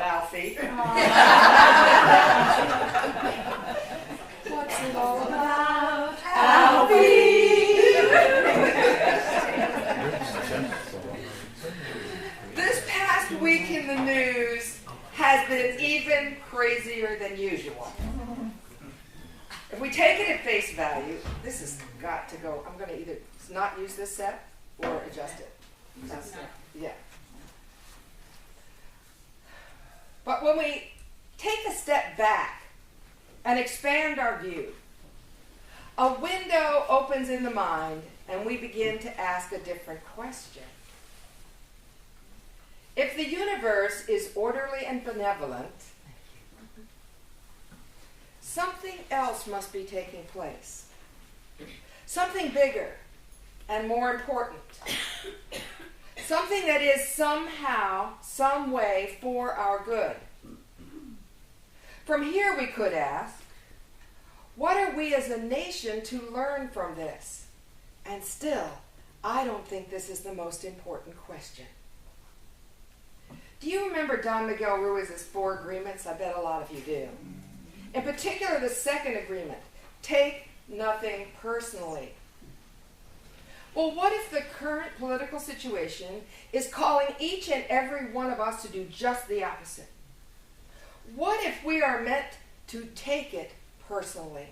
Alfie. What's it all about, Alfie? This past week in the news has been even crazier than usual. If we take it at face value, this has got to go. I'm going to either not use this set or adjust it. Yeah. But when we take a step back and expand our view, a window opens in the mind and we begin to ask a different question. If the universe is orderly and benevolent, something else must be taking place. Something bigger and more important. Something that is somehow, some way for our good. From here we could ask, what are we as a nation to learn from this? And still, I don't think this is the most important question. Do you remember Don Miguel Ruiz's 4 agreements? I bet a lot of you do. In particular, the second agreement, take nothing personally. Well, what if the current political situation is calling each and every one of us to do just the opposite? What if we are meant to take it personally?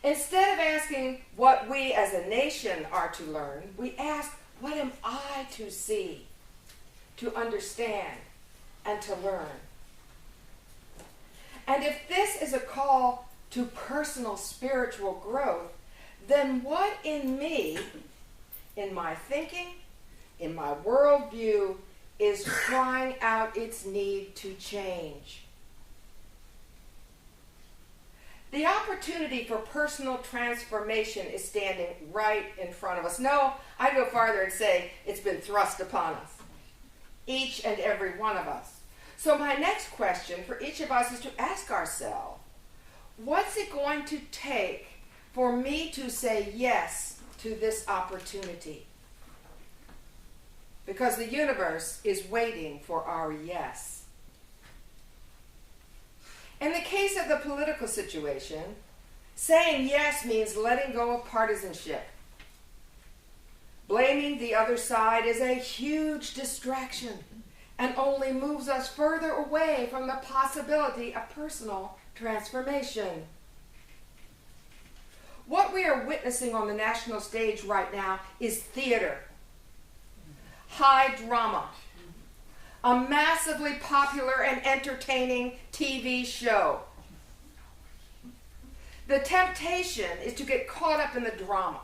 Instead of asking what we as a nation are to learn, we ask, what am I to see, to understand, and to learn? And if this is a call to personal spiritual growth, then what in me, in my thinking, in my worldview, is crying out its need to change? The opportunity for personal transformation is standing right in front of us. No, I'd go farther and say it's been thrust upon us, each and every one of us. So my next question for each of us is to ask ourselves, what's it going to take for me to say yes to this opportunity? Because the universe is waiting for our yes. In the case of the political situation, saying yes means letting go of partisanship. Blaming the other side is a huge distraction and only moves us further away from the possibility of personal transformation. What we are witnessing on the national stage right now is theater, high drama, a massively popular and entertaining TV show. The temptation is to get caught up in the drama,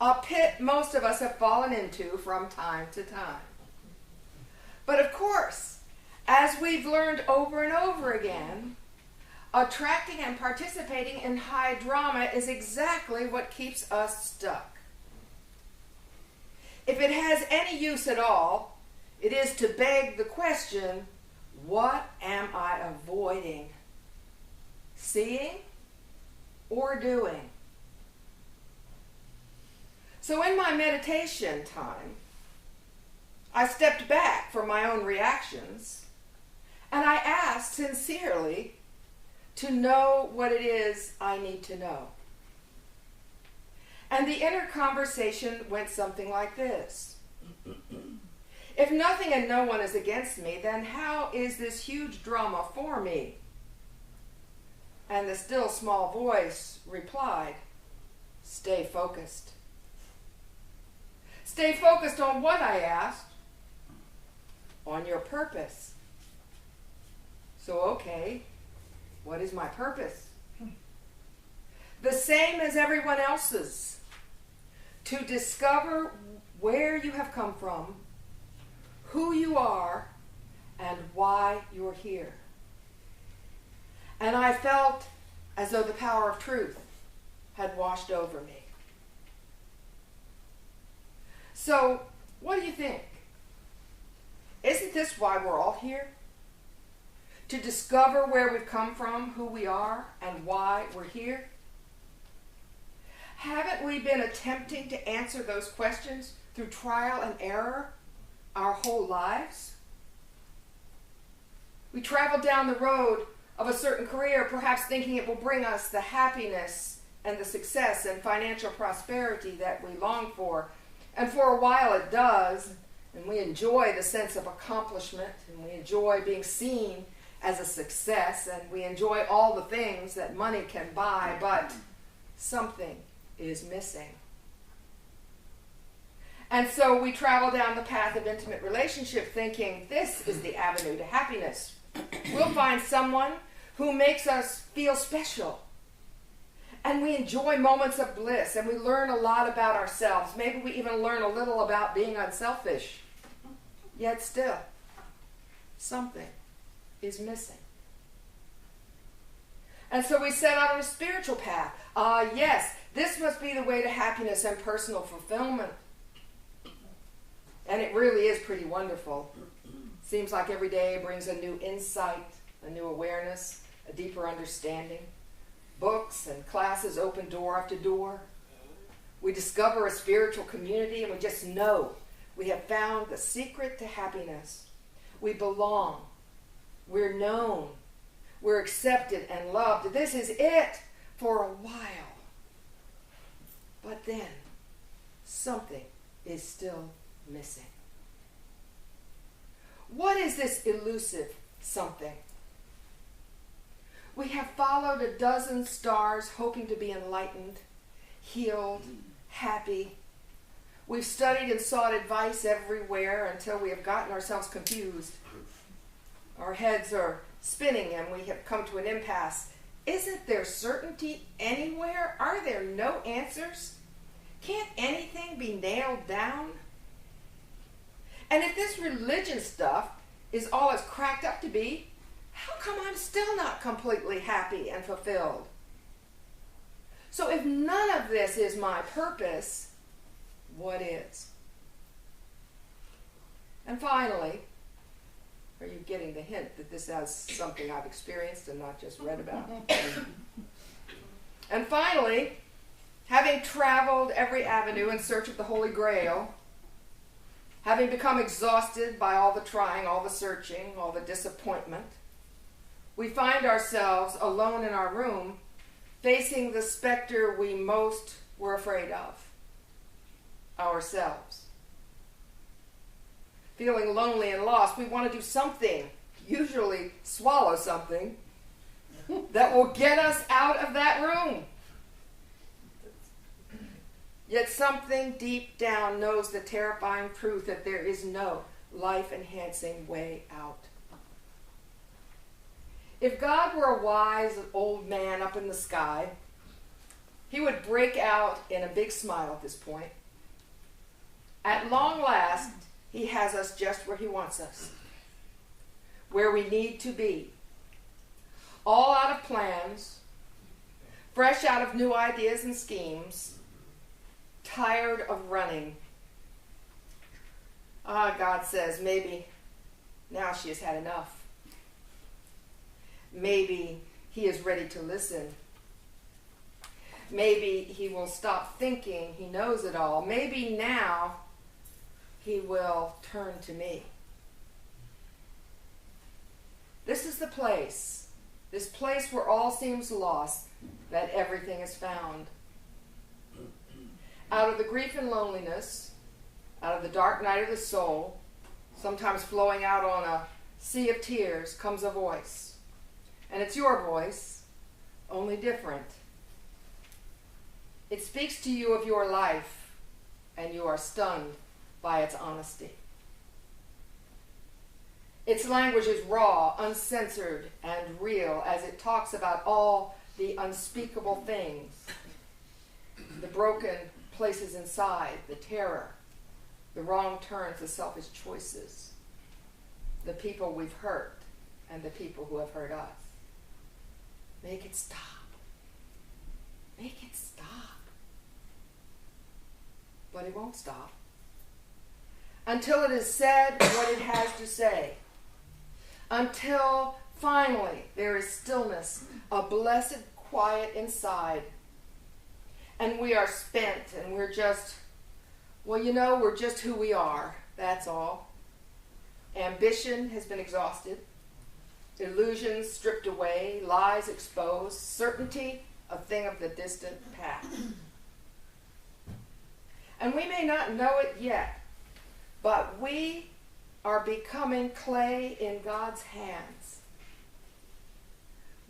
a pit most of us have fallen into from time to time. But of course, as we've learned over and over again, attracting and participating in high drama is exactly what keeps us stuck. If it has any use at all, it is to beg the question, what am I avoiding? Seeing or doing? So in my meditation time, I stepped back from my own reactions and I asked sincerely to know what it is I need to know. And the inner conversation went something like this. If nothing and no one is against me, then how is this huge drama for me? And the still small voice replied, stay focused. Stay focused on what, I asked? On your purpose. So, okay, what is my purpose? The same as everyone else's. To discover where you have come from, who you are, and why you're here. And I felt as though the power of truth had washed over me. So, what do you think? Isn't this why we're all here? To discover where we've come from, who we are, and why we're here? Haven't we been attempting to answer those questions through trial and error our whole lives? We travel down the road of a certain career, perhaps thinking it will bring us the happiness and the success and financial prosperity that we long for. And for a while it does, and we enjoy the sense of accomplishment, and we enjoy being seen as a success, and we enjoy all the things that money can buy, but something is missing. And so we travel down the path of intimate relationship thinking this is the avenue to happiness. We'll find someone who makes us feel special. And we enjoy moments of bliss, and we learn a lot about ourselves. Maybe we even learn a little about being unselfish. Yet still, something is missing. And so we set out on a spiritual path. Yes, this must be the way to happiness and personal fulfillment. And it really is pretty wonderful. Seems like every day brings a new insight, a new awareness, a deeper understanding. Books and classes open door after door. We discover a spiritual community and we just know we have found the secret to happiness. We belong. We're known. We're accepted and loved. This is it for a while. But then something is still missing. What is this elusive something? We have followed a dozen stars hoping to be enlightened, healed, happy. We've studied and sought advice everywhere until we have gotten ourselves confused. Our heads are spinning and we have come to an impasse. Isn't there certainty anywhere? Are there no answers? Can't anything be nailed down? And if this religion stuff is all it's cracked up to be, how come I'm still not completely happy and fulfilled? So if none of this is my purpose, what is? And finally, are you getting the hint that this is something I've experienced and not just read about? And finally, having traveled every avenue in search of the Holy Grail, having become exhausted by all the trying, all the searching, all the disappointment, we find ourselves alone in our room, facing the specter we most were afraid of, ourselves. Feeling lonely and lost, we want to do something, usually swallow something, that will get us out of that room. Yet something deep down knows the terrifying truth that there is no life-enhancing way out. If God were a wise old man up in the sky, he would break out in a big smile at this point. At long last, he has us just where he wants us, where we need to be. All out of plans, fresh out of new ideas and schemes, tired of running. God says, maybe now she has had enough. Maybe he is ready to listen. Maybe he will stop thinking he knows it all. Maybe now he will turn to me. This is the place, this place where all seems lost, that everything is found. Out of the grief and loneliness, out of the dark night of the soul, sometimes flowing out on a sea of tears, comes a voice. And it's your voice, only different. It speaks to you of your life, and you are stunned by its honesty. Its language is raw, uncensored, and real as it talks about all the unspeakable things, the broken places inside, the terror, the wrong turns, the selfish choices, the people we've hurt, and the people who have hurt us. Make it stop. Make it stop. But it won't stop until it has said what it has to say. Until finally there is stillness, a blessed quiet inside. And we are spent and we're just, we're just who we are. That's all. Ambition has been exhausted. illusions stripped away, lies exposed, certainty a thing of the distant past. And we may not know it yet, but we are becoming clay in God's hands.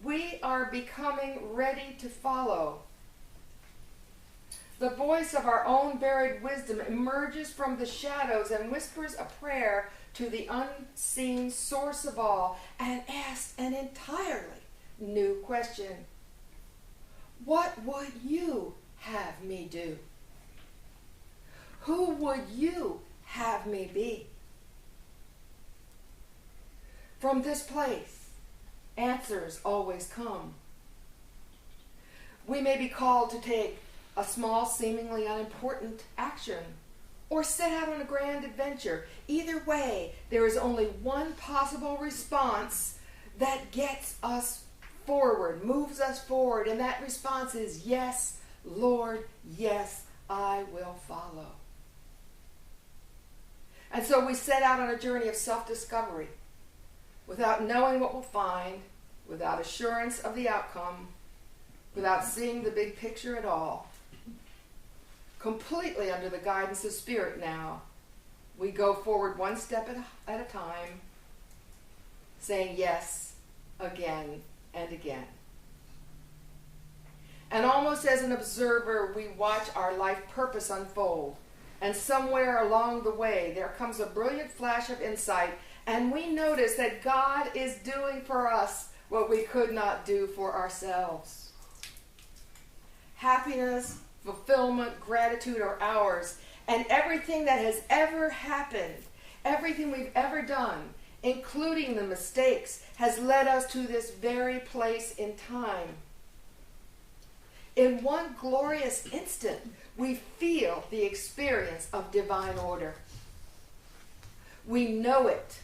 We are becoming ready to follow. The voice of our own buried wisdom emerges from the shadows and whispers a prayer to the unseen source of all and asks an entirely new question. What would you have me do? Who would you have me be? From this place, answers always come. We may be called to take a small, seemingly unimportant action, or set out on a grand adventure. Either way, there is only one possible response that gets us forward, moves us forward, and that response is, yes, Lord, yes, I will follow. And so we set out on a journey of self-discovery, without knowing what we'll find, without assurance of the outcome, without seeing the big picture at all. Completely under the guidance of Spirit now, we go forward one step at a time, saying yes again and again. And almost as an observer, we watch our life purpose unfold. And somewhere along the way, there comes a brilliant flash of insight, and we notice that God is doing for us what we could not do for ourselves. Happiness, fulfillment, gratitude are ours, and everything that has ever happened, everything we've ever done, including the mistakes, has led us to this very place in time. In one glorious instant, we feel the experience of divine order. We know it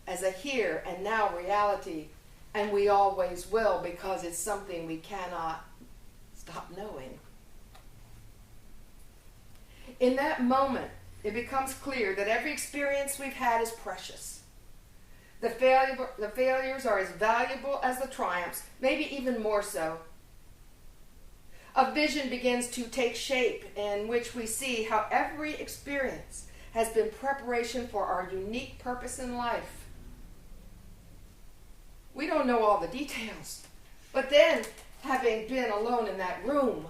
as a here and now reality, and we always will, because it's something we cannot stop knowing. In that moment, it becomes clear that every experience we've had is precious. The failures are as valuable as the triumphs, maybe even more so. A vision begins to take shape in which we see how every experience has been preparation for our unique purpose in life. We don't know all the details, but then, having been alone in that room,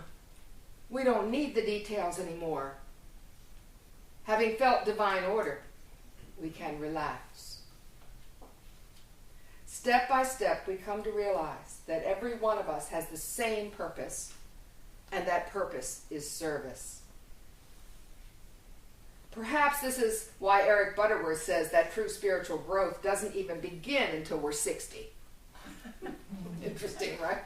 we don't need the details anymore. Having felt divine order, we can relax. Step by step, we come to realize that every one of us has the same purpose, and that purpose is service. Perhaps this is why Eric Butterworth says that true spiritual growth doesn't even begin until we're 60. Interesting, right?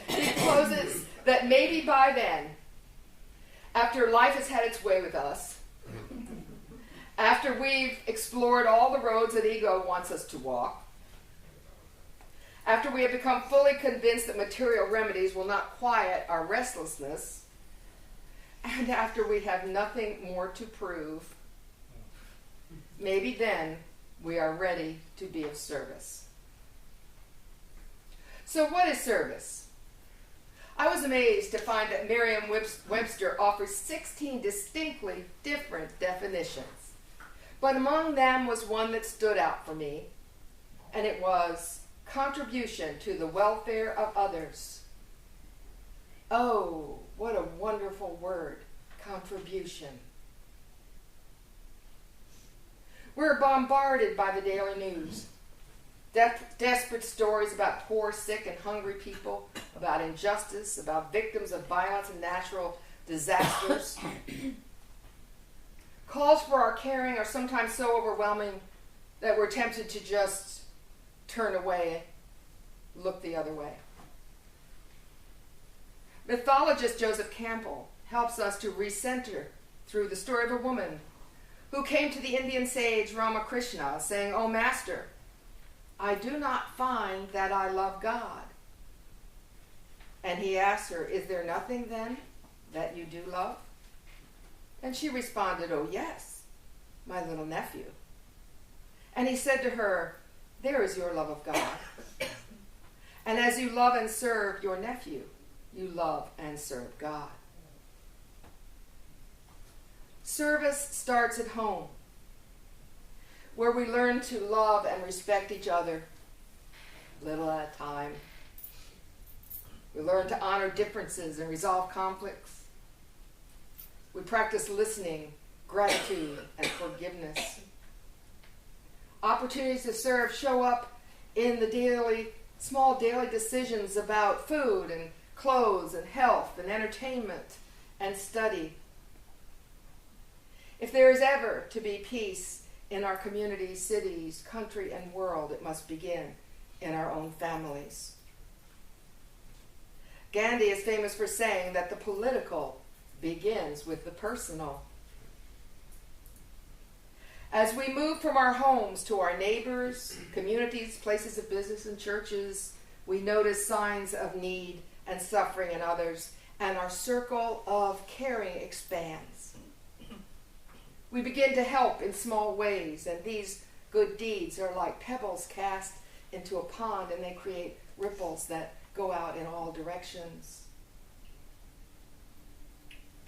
He closes that maybe by then, after life has had its way with us, after we've explored all the roads that ego wants us to walk, after we have become fully convinced that material remedies will not quiet our restlessness, and after we have nothing more to prove, maybe then we are ready to be of service. So what is service? I was amazed to find that Merriam-Webster offers 16 distinctly different definitions. But among them was one that stood out for me, and it was contribution to the welfare of others. Oh, what a wonderful word, contribution. We're bombarded by the daily news. Desperate stories about poor, sick, and hungry people, about injustice, about victims of violence and natural disasters. Calls for our caring are sometimes so overwhelming that we're tempted to just turn away and look the other way. Mythologist Joseph Campbell helps us to recenter through the story of a woman who came to the Indian sage Ramakrishna saying, "Oh, Master, I do not find that I love God." And he asked her, "Is there nothing then that you do love?" And she responded, "Oh, yes, my little nephew." And he said to her, there is your love of God. And as you love and serve your nephew, you love and serve God. Service starts at home, where we learn to love and respect each other, little at a time. We learn to honor differences and resolve conflicts. We practice listening, gratitude, and forgiveness. Opportunities to serve show up in the small daily decisions about food and clothes and health and entertainment and study. If there is ever to be peace in our communities, cities, country, and world, it must begin in our own families. Gandhi is famous for saying that the political begins with the personal. As we move from our homes to our neighbors, communities, places of business, and churches, we notice signs of need and suffering in others, and our circle of caring expands. We begin to help in small ways, and these good deeds are like pebbles cast into a pond, and they create ripples that go out in all directions.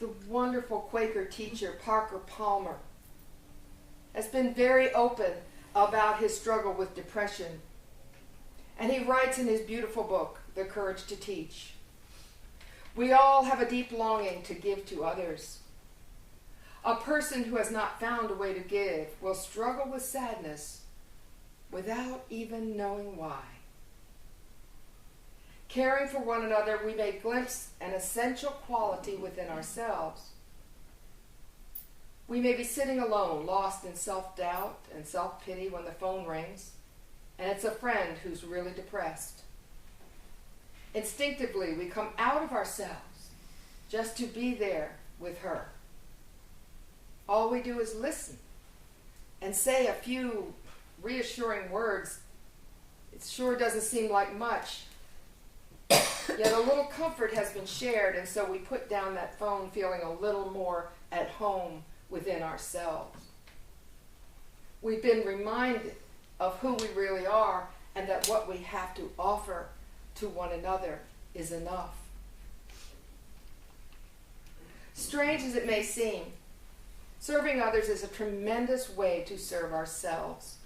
The wonderful Quaker teacher, Parker Palmer, has been very open about his struggle with depression. And he writes in his beautiful book, The Courage to Teach, "We all have a deep longing to give to others. A person who has not found a way to give will struggle with sadness without even knowing why. Caring for one another, we may glimpse an essential quality within ourselves. We may be sitting alone, lost in self-doubt and self-pity when the phone rings, and it's a friend who's really depressed. Instinctively, we come out of ourselves just to be there with her. All we do is listen and say a few reassuring words. It sure doesn't seem like much. Yet a little comfort has been shared, and so we put down that phone feeling a little more at home within ourselves. We've been reminded of who we really are, and that what we have to offer to one another is enough. Strange as it may seem, serving others is a tremendous way to serve ourselves.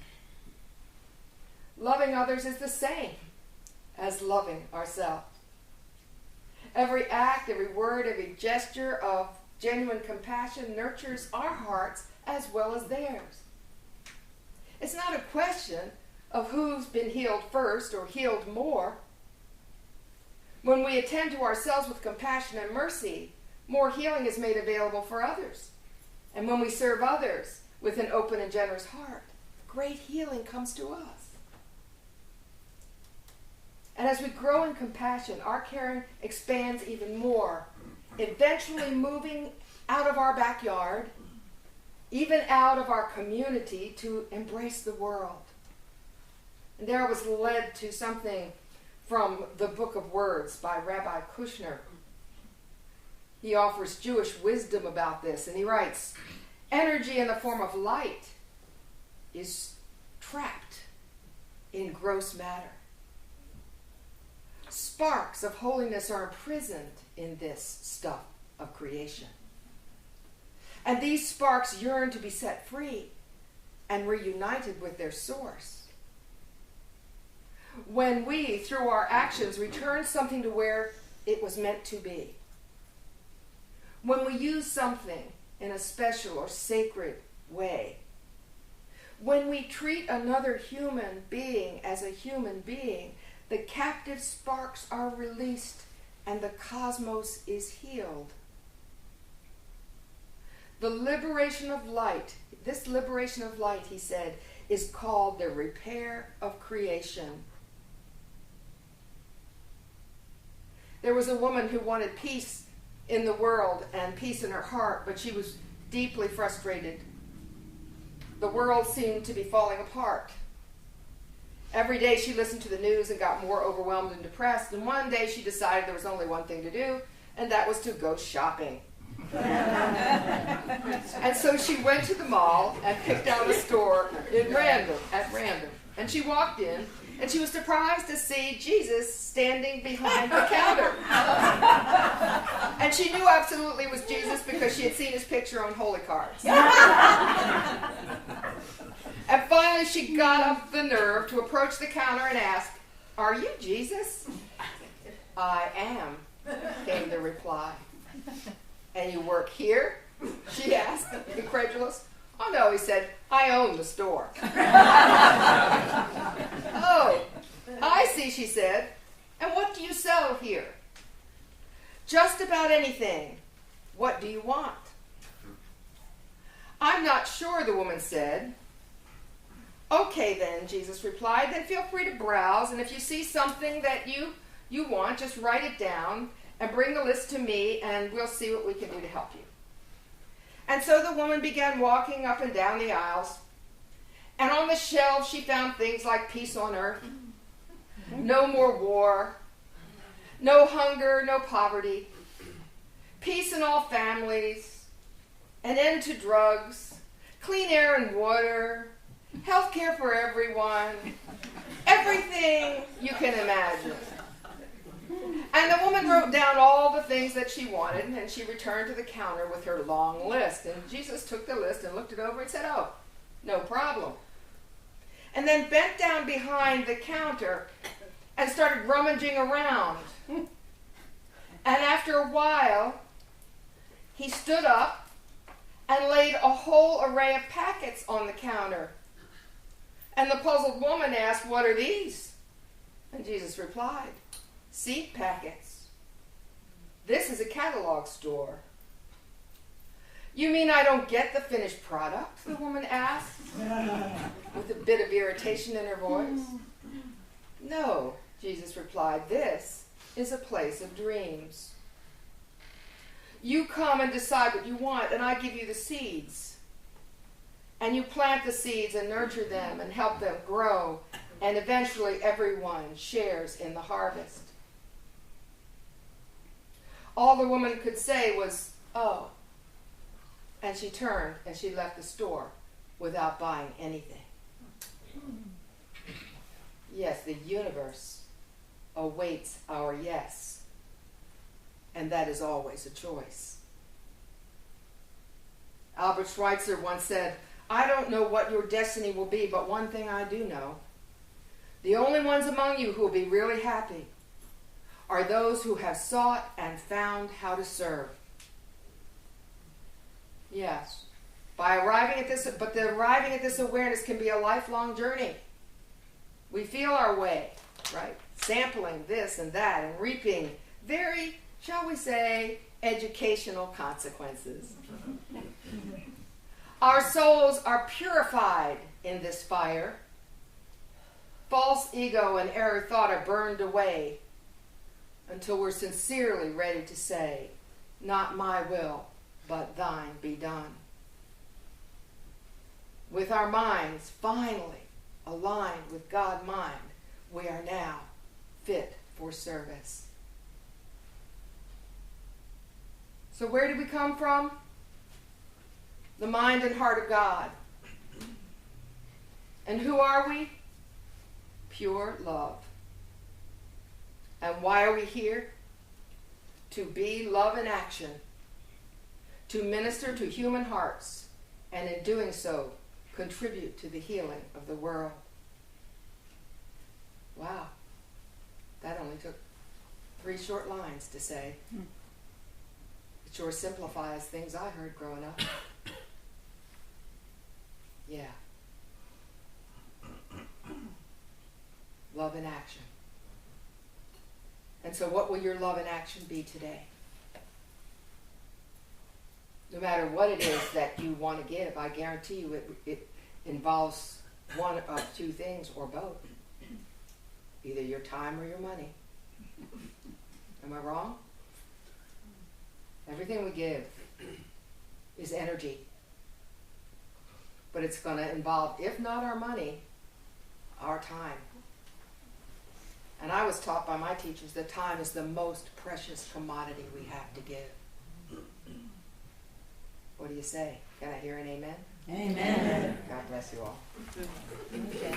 Loving others is the same as loving ourselves. Every act, every word, every gesture of genuine compassion nurtures our hearts as well as theirs. It's not a question of who's been healed first or healed more. When we attend to ourselves with compassion and mercy, more healing is made available for others. And when we serve others with an open and generous heart, great healing comes to us. And as we grow in compassion, our caring expands even more, eventually moving out of our backyard, even out of our community, to embrace the world. And there I was led to something from the Book of Words by Rabbi Kushner. He offers Jewish wisdom about this, and he writes, "Energy in the form of light is trapped in gross matter. Sparks of holiness are imprisoned in this stuff of creation. And these sparks yearn to be set free and reunited with their source. When we, through our actions, return something to where it was meant to be, when we use something in a special or sacred way, when we treat another human being as a human being, the captive sparks are released and the cosmos is healed. The liberation of light, this liberation of light, he said, is called the repair of creation." There was a woman who wanted peace in the world and peace in her heart, but she was deeply frustrated. The world seemed to be falling apart. Every day she listened to the news and got more overwhelmed and depressed, and one day she decided there was only one thing to do, and that was to go shopping. And so she went to the mall and picked out a store at random. And she walked in, and she was surprised to see Jesus standing behind the counter. And she knew absolutely it was Jesus because she had seen his picture on holy cards. And finally she got up the nerve to approach the counter and ask, "Are you Jesus?" "I am," came the reply. "And you work here?" she asked, incredulous. "Oh no," he said, "I own the store." "Oh, I see," she said. "And what do you sell here?" "Just about anything. What do you want?" "I'm not sure," the woman said. "Okay then," Jesus replied, "then feel free to browse, and if you see something that you want, just write it down and bring the list to me, and we'll see what we can do to help you." And so the woman began walking up and down the aisles, and on the shelves she found things like peace on earth, no more war, no hunger, no poverty, peace in all families, an end to drugs, clean air and water, health care for everyone, everything you can imagine. And the woman wrote down all the things that she wanted, and she returned to the counter with her long list. And Jesus took the list and looked it over and said, "Oh, no problem." And then bent down behind the counter and started rummaging around. And after a while, he stood up and laid a whole array of packets on the counter. And the puzzled woman asked, "What are these?" And Jesus replied, "Seed packets. This is a catalog store." "You mean I don't get the finished product?" the woman asked, with a bit of irritation in her voice. "No," Jesus replied, "this is a place of dreams. You come and decide what you want, and I give you the seeds. And you plant the seeds and nurture them and help them grow, and eventually everyone shares in the harvest." All the woman could say was, "Oh," and she turned and she left the store without buying anything. Yes, the universe awaits our yes, and that is always a choice. Albert Schweitzer once said, "I don't know what your destiny will be, but one thing I do know. The only ones among you who will be really happy are those who have sought and found how to serve." Yes, but arriving at this awareness can be a lifelong journey. We feel our way, right? Sampling this and that and reaping very, shall we say, educational consequences. Our souls are purified in this fire. False ego and error thought are burned away until we're sincerely ready to say, "Not my will, but thine be done." With our minds finally aligned with God mind, we are now fit for service. So where did we come from? The mind and heart of God. And who are we? Pure love. And why are we here? To be love in action, to minister to human hearts, and in doing so, contribute to the healing of the world. Wow. That only took 3 short lines to say. It sure simplifies things I heard growing up. Yeah. Love in action. And so what will your love in action be today? No matter what it is that you want to give, I guarantee you it involves one of 2 things or both. Either your time or your money. Am I wrong? Everything we give is energy. But it's going to involve, if not our money, our time. And I was taught by my teachers that time is the most precious commodity we have to give. What do you say? Can I hear an amen? Amen. God bless you all. Okay.